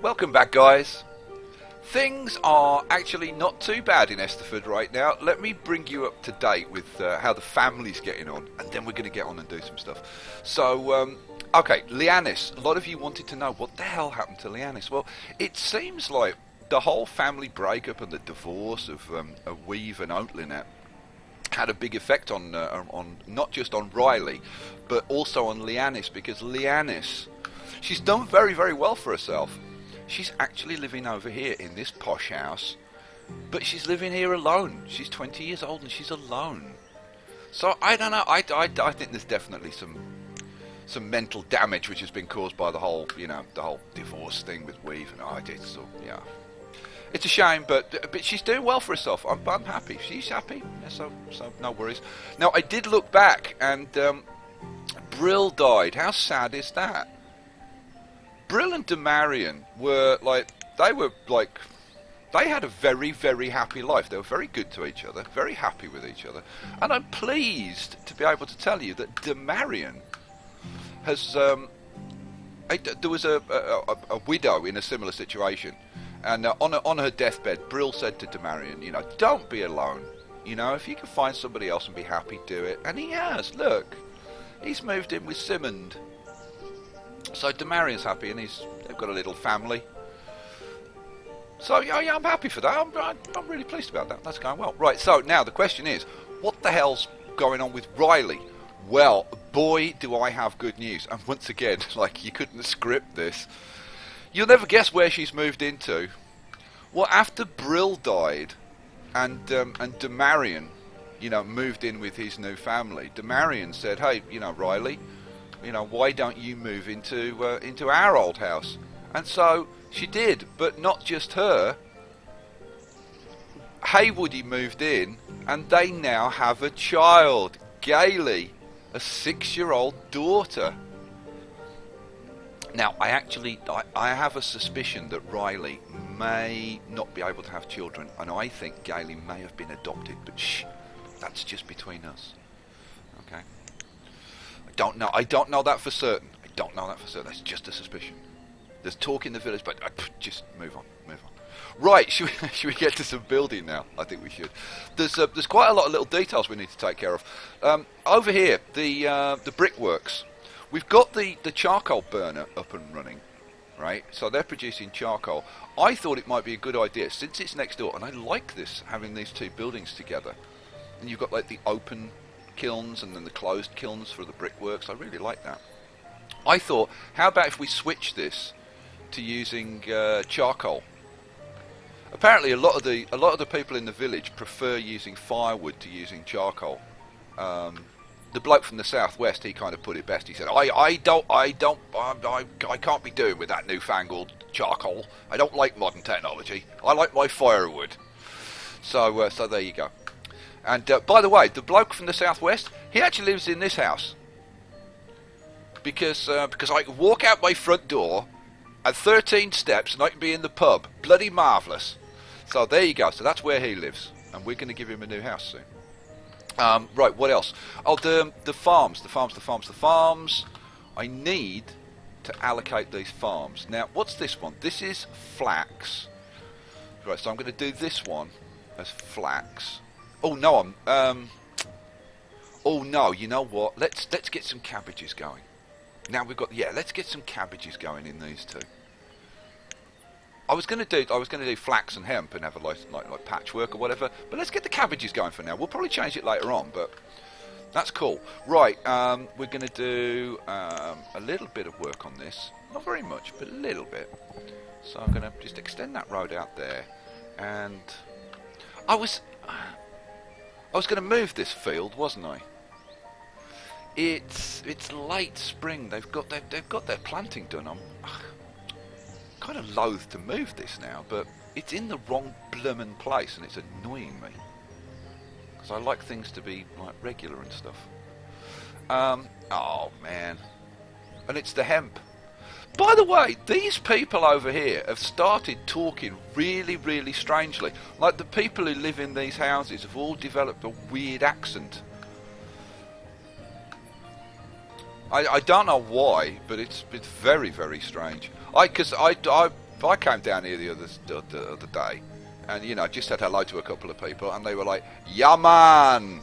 Welcome back, guys. Things are actually not too bad in Esterford right now. Let me bring you up to date with how the family's getting on, and then we're going to get on and do some stuff. So, okay, Leannis. A lot of you wanted to know what the hell happened to Leannis. Well, it seems like the whole family breakup and the divorce of Weave and Oatlinet had a big effect on not just on Riley, but also on Leannis, because Leannis, she's done very, very well for herself. She's actually living over here in this posh house, but she's living here alone. She's 20 years old and she's alone. So I don't know. I think there's definitely some mental damage which has been caused by the whole divorce thing with Weave and I did. So yeah, it's a shame, but she's doing well for herself. I'm happy. She's happy. Yeah, so no worries. Now I did look back and Brill died. How sad is that? Brill and Demarion they had a very, very happy life. They were very good to each other, very happy with each other. And I'm pleased to be able to tell you that Demarion has... there was a widow in a similar situation. And on her deathbed, Brill said to Demarion, don't be alone. If you can find somebody else and be happy, do it. And he has. Look, he's moved in with Simmond. So Demarion's happy, and they've got a little family. So yeah, I'm happy for that. I'm really pleased about that. That's going well. Right. So now the question is, what the hell's going on with Riley? Well, boy, do I have good news. And once again, you couldn't script this. You'll never guess where she's moved into. Well, after Brill died, and Demarion, moved in with his new family. Demarion said, "Hey, Riley. Why don't you move into our old house?" And so she did, but not just her. Haywoody moved in, and they now have a child, Gailey, a 6-year-old daughter. Now, I have a suspicion that Riley may not be able to have children, and I think Gailey may have been adopted, but shh, that's just between us. Okay? I don't know that for certain. That's just a suspicion. There's talk in the village, but just move on. Right, should we get to some building now? I think we should. There's quite a lot of little details we need to take care of. Over here, the brickworks. We've got the charcoal burner up and running, right? So they're producing charcoal. I thought it might be a good idea, since it's next door, and I like this, having these two buildings together. And you've got the open kilns and then the closed kilns for the brickworks. I really like that. I thought, how about if we switch this to using charcoal? Apparently, a lot of the people in the village prefer using firewood to using charcoal. The bloke from the southwest, he kind of put it best. He said, I can't be doing with that newfangled charcoal. I don't like modern technology. I like my firewood. So there you go. And by the way, the bloke from the southwest, he actually lives in this house. Because I can walk out my front door at 13 steps and I can be in the pub. Bloody marvellous. So there you go. So that's where he lives. And we're going to give him a new house soon. Right, what else? Oh, the farms. I need to allocate these farms. Now, what's this one? This is flax. Right, so I'm going to do this one as flax. Oh no, oh no, you know what? Let's get some cabbages going. Now let's get some cabbages going in these two. I was gonna do flax and hemp and have a like patchwork or whatever, but let's get the cabbages going for now. We'll probably change it later on, but that's cool. Right, we're gonna do a little bit of work on this. Not very much, but a little bit. So I'm gonna just extend that road out there, and I was going to move this field, wasn't I? It's late spring. They've got their planting done. I'm kind of loath to move this now, but it's in the wrong bloomin' place, and it's annoying me because I like things to be regular and stuff. Oh man, and it's the hemp. By the way, these people over here have started talking really, really strangely. Like the people who live in these houses have all developed a weird accent. I don't know why, but it's very, very strange. Because If I came down here the other day, and you know, just said hello to a couple of people, and they were like, "Yeah, man,"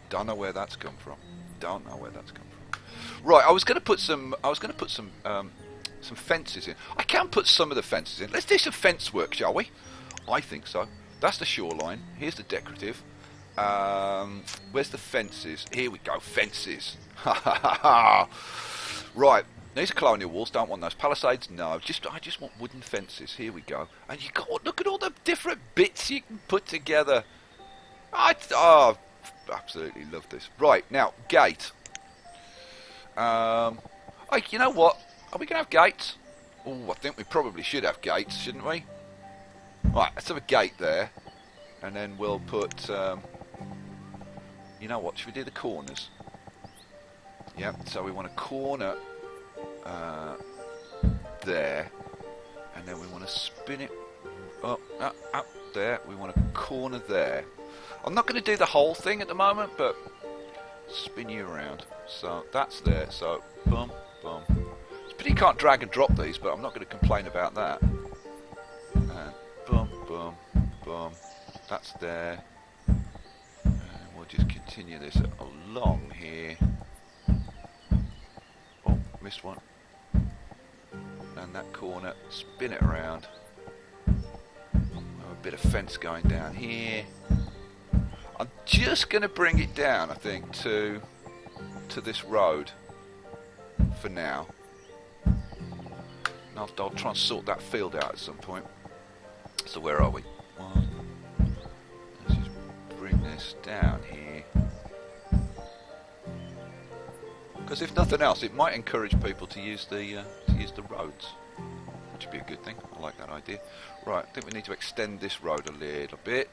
don't know where that's come from. Don't know where that's come from. Right, I was going to put some fences in. I can put some of the fences in. Let's do some fence work, shall we? I think so. That's the shoreline. Here's the decorative. Where's the fences? Here we go, fences. Right, these are colonial walls. Don't want those palisades. No, I just want wooden fences. Here we go. And you got look at all the different bits you can put together. I absolutely love this. Right now, gate. Hey, you know what? Are we gonna have gates? Oh, I think we probably should have gates, shouldn't we? Right, let's have a gate there, and then we'll put. You know what? Should we do the corners? Yep. So we want a corner there, and then we want to spin it up there. We want a corner there. I'm not going to do the whole thing at the moment, but spin you around. So that's there. So boom, boom. It's pity you can't drag and drop these, but I'm not going to complain about that. And boom, boom, boom. That's there. And we'll just continue this along here. Oh, missed one. And that corner, spin it around. A bit of fence going down here. I'm just going to bring it down, I think, to this road for now. And I'll try and sort that field out at some point. So where are we? One. Let's just bring this down here. Because if nothing else, it might encourage people to use the roads, which would be a good thing. I like that idea. Right, I think we need to extend this road a little bit.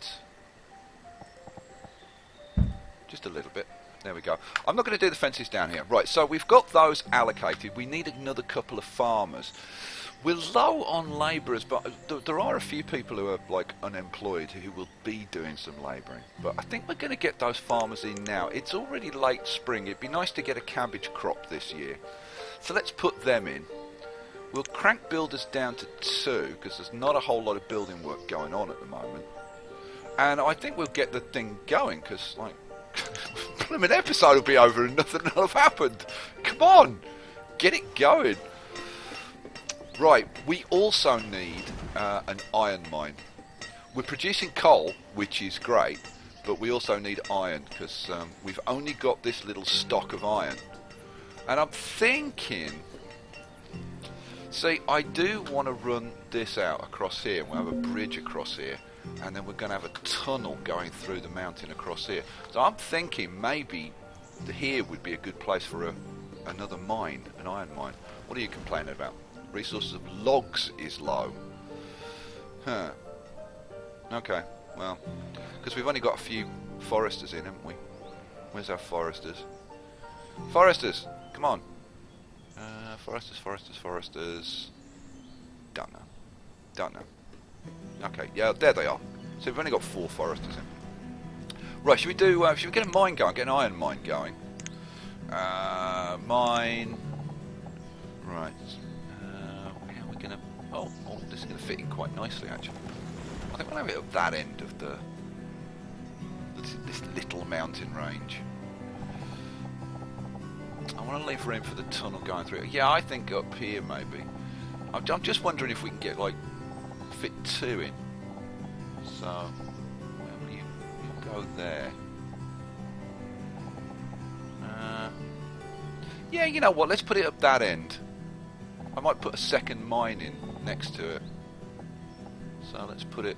Just a little bit. There we go. I'm not going to do the fences down here. Right, so we've got those allocated. We need another couple of farmers. We're low on labourers, but there are a few people who are like unemployed who will be doing some labouring. But I think we're going to get those farmers in now. It's already late spring. It'd be nice to get a cabbage crop this year. So let's put them in. We'll crank builders down to 2 because there's not a whole lot of building work going on at the moment. And I think we'll get the thing going because, like, an episode will be over and nothing will have happened. Come on, get it going. Right, we also need an iron mine. We're producing coal, which is great, but we also need iron because we've only got this little stock of iron. And I'm thinking, see, I do want to run this out across here. We'll have a bridge across here. And then we're going to have a tunnel going through the mountain across here. So I'm thinking maybe here would be a good place for another mine, an iron mine. What are you complaining about? Resources of logs is low. Huh. Okay, well, because we've only got a few foresters in, haven't we? Where's our foresters? Foresters, come on. Foresters. Don't know. Okay, yeah, there they are. So we've only got 4 foresters in. Right, should we get a mine going? Get an iron mine going. Mine. Right. How are we gonna? Oh, this is gonna fit in quite nicely actually. I think we'll have it at that end of this little mountain range. I want to leave room for the tunnel going through. Yeah, I think up here maybe. I'm just wondering if we can get like fit 2 in. So, where will you go there? Yeah, you know what? Let's put it up that end. I might put a second mine in next to it. So let's put it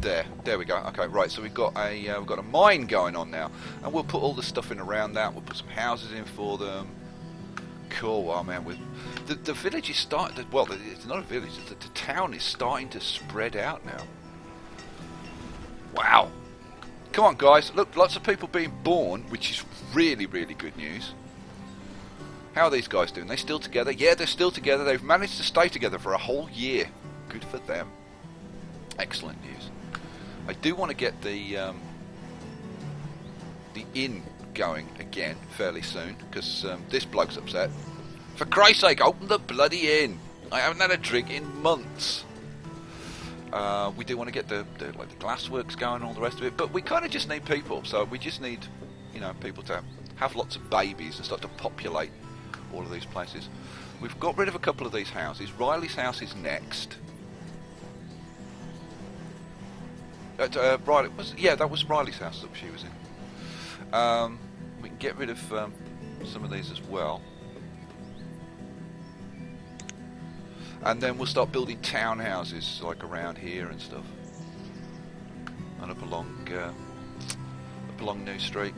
there. There we go. Okay, right. So we've got a mine going on now, and we'll put all the stuff in around that. We'll put some houses in for them. Cool. Oh man, the village is starting. Well, it's not a village. The town is starting to spread out now. Wow. Come on, guys. Look, lots of people being born, which is really, really good news. How are these guys doing? They still together? Yeah, they're still together. They've managed to stay together for a whole year. Good for them. Excellent news. I do want to get the inn going again fairly soon because this bloke's upset. For Christ's sake, open the bloody inn. I haven't had a drink in months. We do want to get the glassworks going and all the rest of it, but we kind of just need people. So we just need, people to have lots of babies and start to populate all of these places. We've got rid of a couple of these houses. Riley's house is next. Riley that was Riley's house that she was in. We can get rid of some of these as well. And then we'll start building townhouses like around here and stuff, and up along New Street.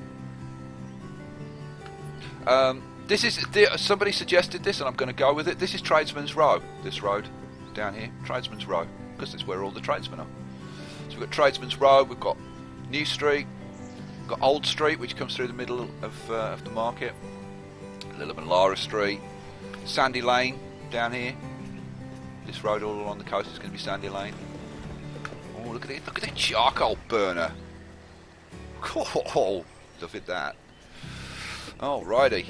This is somebody suggested this, and I'm going to go with it. This is Tradesman's Row. This road down here, Tradesman's Row, because it's where all the tradesmen are. So we've got Tradesman's Row. We've got New Street. We've got Old Street, which comes through the middle of the market. Little Lara Street, Sandy Lane down here. This road all along the coast is going to be Sandy Lane. Oh, look at it! Look at the charcoal burner. Oh, look at that. Alrighty.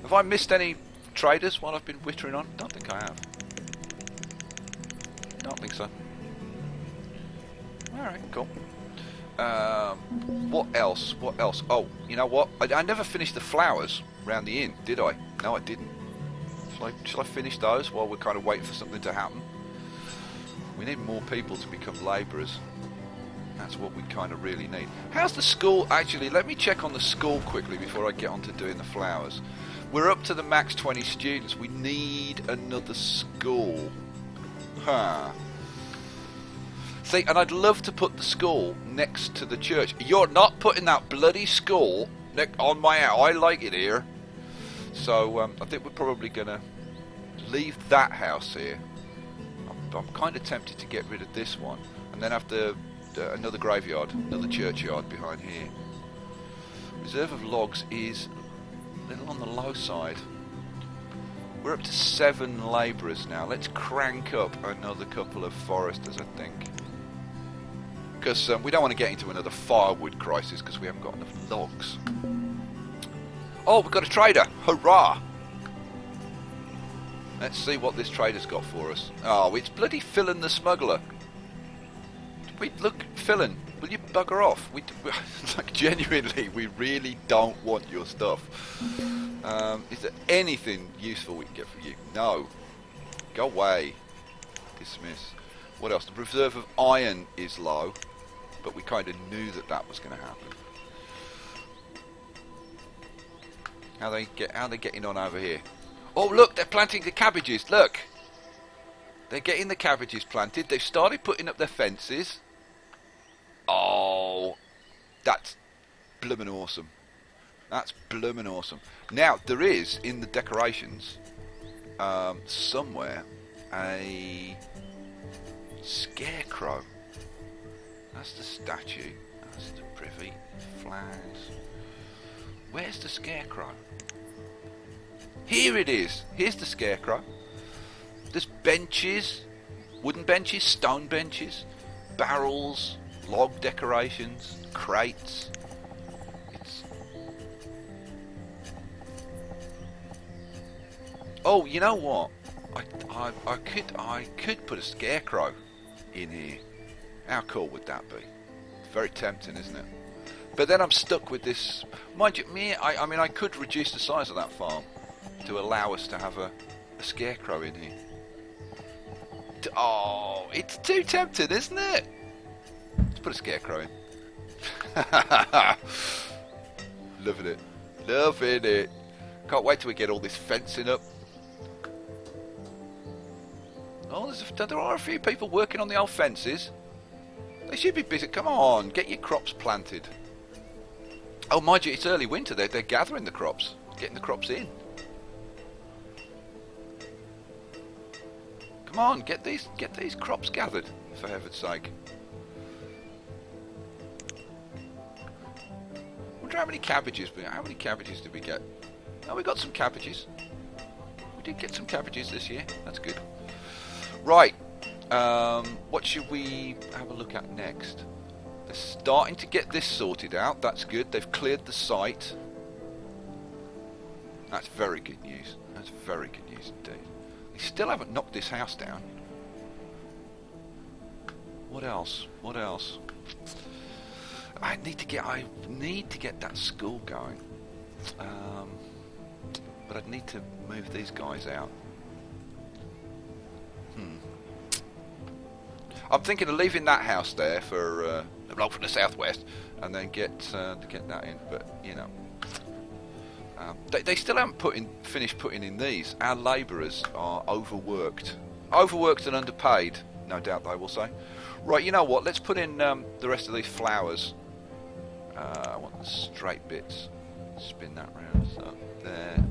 Have I missed any traders while I've been wittering on? Don't think I have. Don't think so. Alright, cool. What else? What else? Oh, you know what? I never finished the flowers round the inn, did I? No, I didn't. Shall I finish those while we're kind of waiting for something to happen? We need more people to become labourers. That's what we kind of really need. How's the school? Actually, let me check on the school quickly before I get on to doing the flowers. We're up to the max 20 students. We need another school. Huh. See, and I'd love to put the school next to the church. You're not putting that bloody school on my house. I like it here. So I think we're probably going to leave that house here. I'm kind of tempted to get rid of this one and then have another graveyard, another churchyard behind here. Reserve of logs is a little on the low side. We're up to 7 labourers now. Let's crank up another couple of foresters, I think. Because we don't want to get into another firewood crisis because we haven't got enough logs. Oh, we've got a trader! Hurrah! Let's see what this trader's got for us. Oh, it's bloody Philin the smuggler. Look, Philin, will you bugger off? Like, genuinely, we really don't want your stuff. Is there anything useful we can get for you? No. Go away. Dismiss. What else? The reserve of iron is low, but we kind of knew that was going to happen. How they getting on over here? Oh, look, they're planting the cabbages. Look, they're getting the cabbages planted. They've started putting up their fences. Oh, that's bloomin' awesome. That's bloomin' awesome. Now there is in the decorations somewhere a scarecrow. That's the statue. That's the privy flags. Where's the scarecrow? Here it is. Here's the scarecrow. There's benches, wooden benches, stone benches, barrels, log decorations, crates. Oh, you know what? I could put a scarecrow in here. How cool would that be? Very tempting, isn't it? But then I'm stuck with this. Mind you, I mean, I could reduce the size of that farm to allow us to have a scarecrow in here. Oh, it's too tempting, isn't it? Let's put a scarecrow in. Loving it. Loving it. Can't wait till we get all this fencing up. Oh, there are a few people working on the old fences. They should be busy. Come on, get your crops planted. Oh, mind you, it's early winter. They're gathering the crops, getting the crops in. Come on, get these crops gathered, for heaven's sake. Wonder how many cabbages did we get? Oh, we got some cabbages. We did get some cabbages this year. That's good. Right. What should we have a look at next? They're starting to get this sorted out. That's good. They've cleared the site. That's very good news. That's very good news indeed. They still haven't knocked this house down. What else? What else? I need to get that school going. But I'd need to move these guys out. I'm thinking of leaving that house there for the bloke from the southwest, and then get that in. But you know, they still haven't finished putting in these. Our labourers are overworked and underpaid. No doubt they will say. Right, you know what? Let's put in the rest of these flowers. I want the straight bits. Spin that round. So there.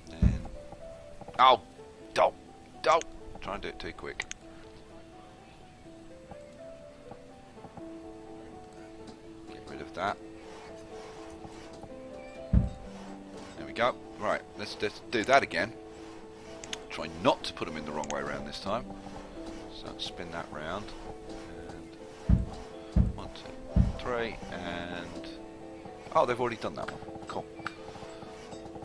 Then. Oh, don't. Try and do it too quick. Get rid of that. There we go. Right, let's do that again. Try not to put them in the wrong way around this time. So spin that round. And 1, 2, 3, and oh, they've already done that one. Cool.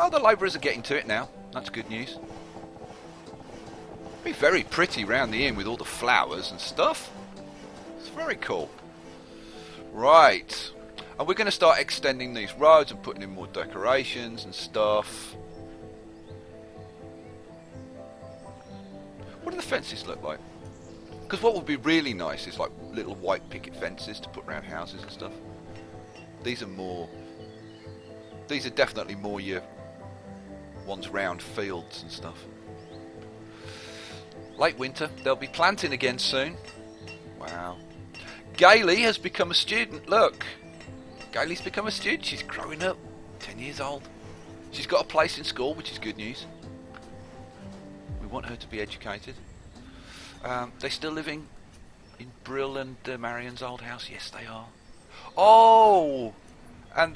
Oh, the labourers are getting to it now. That's good news. Be very pretty round the inn with all the flowers and stuff. It's very cool. Right. And we're going to start extending these roads and putting in more decorations and stuff. What do the fences look like? Because what would be really nice is like little white picket fences to put around houses and stuff. These are definitely more your ones round fields and stuff. Late winter, they'll be planting again soon. Wow. Gailey has become a student. Look, Gailey's become a student. She's growing up, 10 years old. She's got a place in school, which is good news. We want her to be educated. They're still living in Brill and Marion's old house. Yes, they are. Oh, and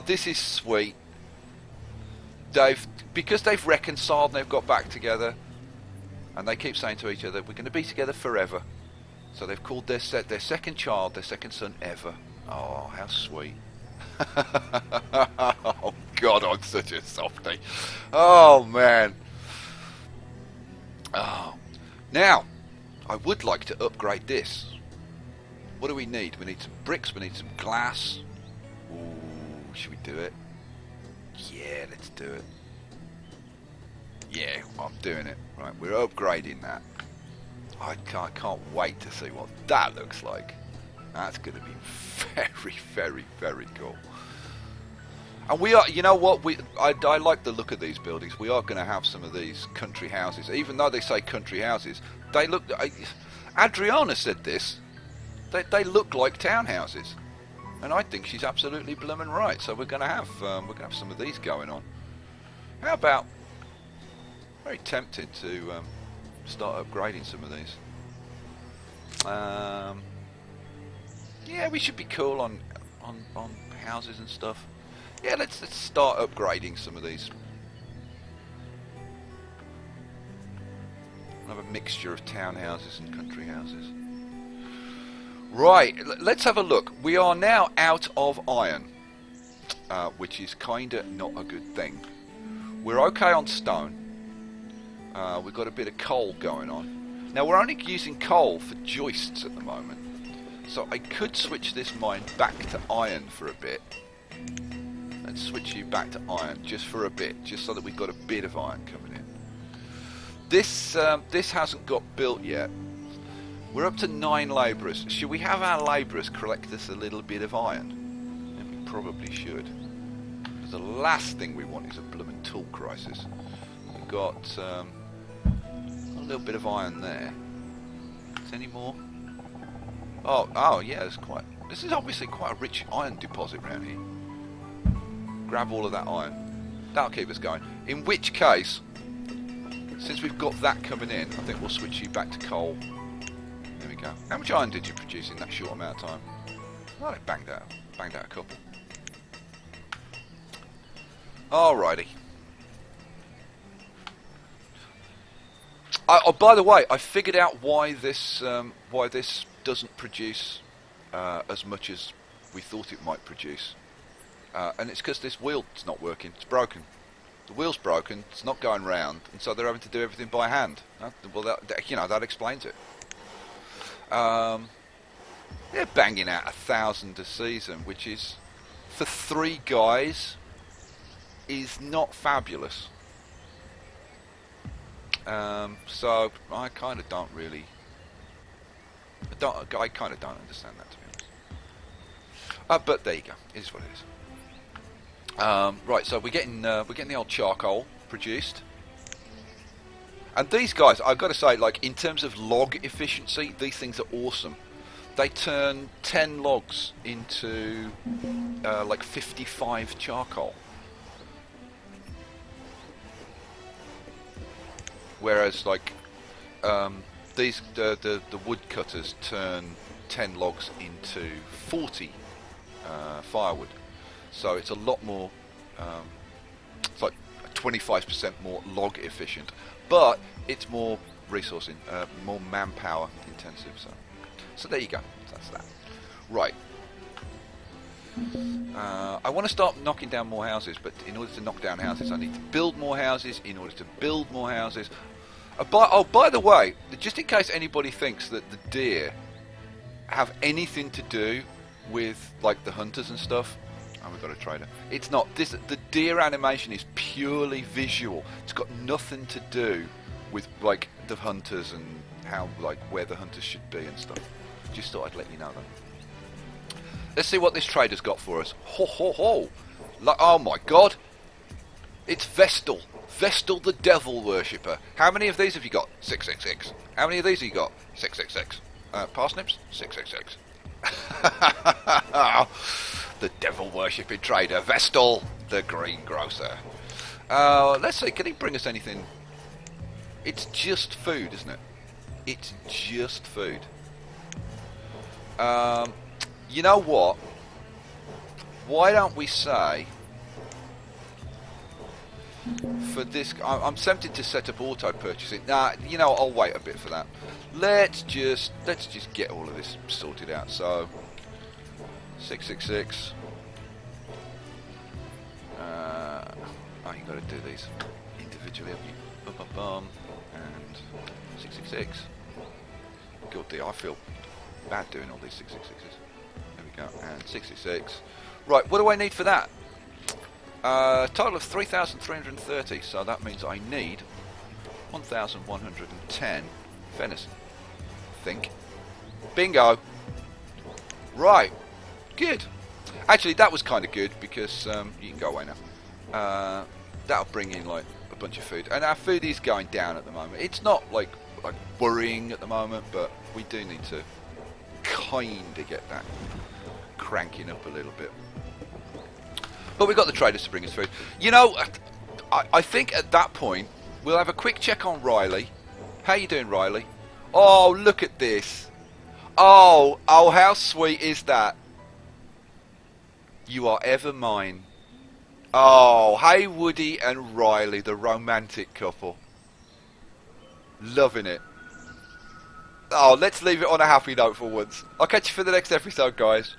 this is sweet. Because they've reconciled and they've got back together, and they keep saying to each other, we're going to be together forever. So they've called their second child, their second son ever. Oh, how sweet. Oh God, I'm such a softie. Oh man. Oh. Now, I would like to upgrade this. What do we need? We need some bricks, we need some glass. Ooh, should we do it? Yeah, let's do it. Yeah, I'm doing it. Right, we're upgrading that. I can't wait to see what that looks like. That's going to be very, very, very cool. And we are, you know what? I like the look of these buildings. We are going to have some of these country houses. Even though they say country houses, they look. Adriana said this. They look like townhouses. And I think she's absolutely bloomin' right. So we're gonna have some of these going on. How about? Very tempted to start upgrading some of these. Yeah, we should be cool on houses and stuff. Yeah, let's start upgrading some of these. Have a mixture of townhouses and country houses. Right, let's have a look. We are now out of iron, which is kinda not a good thing. We're okay on stone. We've got a bit of coal going on. Now we're only using coal for joists at the moment, so I could switch this mine back to iron for a bit, and switch you back to iron just for a bit, just so that we've got a bit of iron coming in. This hasn't got built yet. We're up to 9 labourers. Should we have our labourers collect us a little bit of iron? And we probably should. Because the last thing we want is a blooming tool crisis. We've got a little bit of iron there. Is there any more? Oh yeah, this is obviously quite a rich iron deposit around here. Grab all of that iron. That'll keep us going. In which case, since we've got that coming in, I think we'll switch you back to coal. There we go. How much iron did you produce in that short amount of time? Oh, they banged out a couple. Alrighty. Oh, by the way, I figured out why this doesn't produce as much as we thought it might produce. and it's because this wheel's not working. It's broken. The wheel's broken. It's not going round, and so they're having to do everything by hand. Well, that explains it. They're banging out 1,000 a season, which is, for 3 guys, is not fabulous. So I kind of don't really. I kind of don't understand that, to be honest. But there you go. It is what it is. Right, so we're getting the old charcoal produced, and these guys, I've got to say, like in terms of log efficiency, these things are awesome. They turn 10 logs into like 55 charcoal, whereas like these the woodcutters turn 10 logs into 40 firewood. So it's a lot more. It's like 25% more log efficient, but it's more resourcing, more manpower intensive. So there you go. That's that. Right. I want to start knocking down more houses, but in order to knock down houses, I need to build more houses. In order to build more houses, by the way, just in case anybody thinks that the deer have anything to do with like the hunters and stuff. Oh, we've got a trader. It's not. The deer animation is purely visual. It's got nothing to do with like the hunters and how like where the hunters should be and stuff. Just thought I'd let you know that. Let's see what this trader's got for us. Ho ho ho! Oh my God! It's Vestal. Vestal the devil worshipper. How many of these have you got? 666. How many of these have you got? 666. Parsnips? 666. The devil worshipping trader, Vestal the greengrocer. Let's see, can he bring us anything? It's just food, isn't it? It's just food. You know what? Why don't we say for this? I'm tempted to set up auto purchasing. Nah, you know, I'll wait a bit for that. Let's just get all of this sorted out. So 666. Oh, you got to do these individually, haven't you? Bum, bum, bum. And 666. God, dear, I feel bad doing all these 666s. There we go. And 666. Right, what do I need for that? Total of 3,330. So that means I need 1,110 venison. I think. Bingo. Right. Good. Actually, that was kind of good because you can go away now. That'll bring in like a bunch of food, and our food is going down at the moment. It's not like worrying at the moment, but we do need to kind of get that cranking up a little bit. But we've got the traders to bring us food. You know, I think at that point we'll have a quick check on Riley. How you doing, Riley? Oh, look at this. Oh, how sweet is that? You are ever mine. Oh, hey Woody and Riley, the romantic couple. Loving it. Oh, let's leave it on a happy note for once. I'll catch you for the next episode, guys.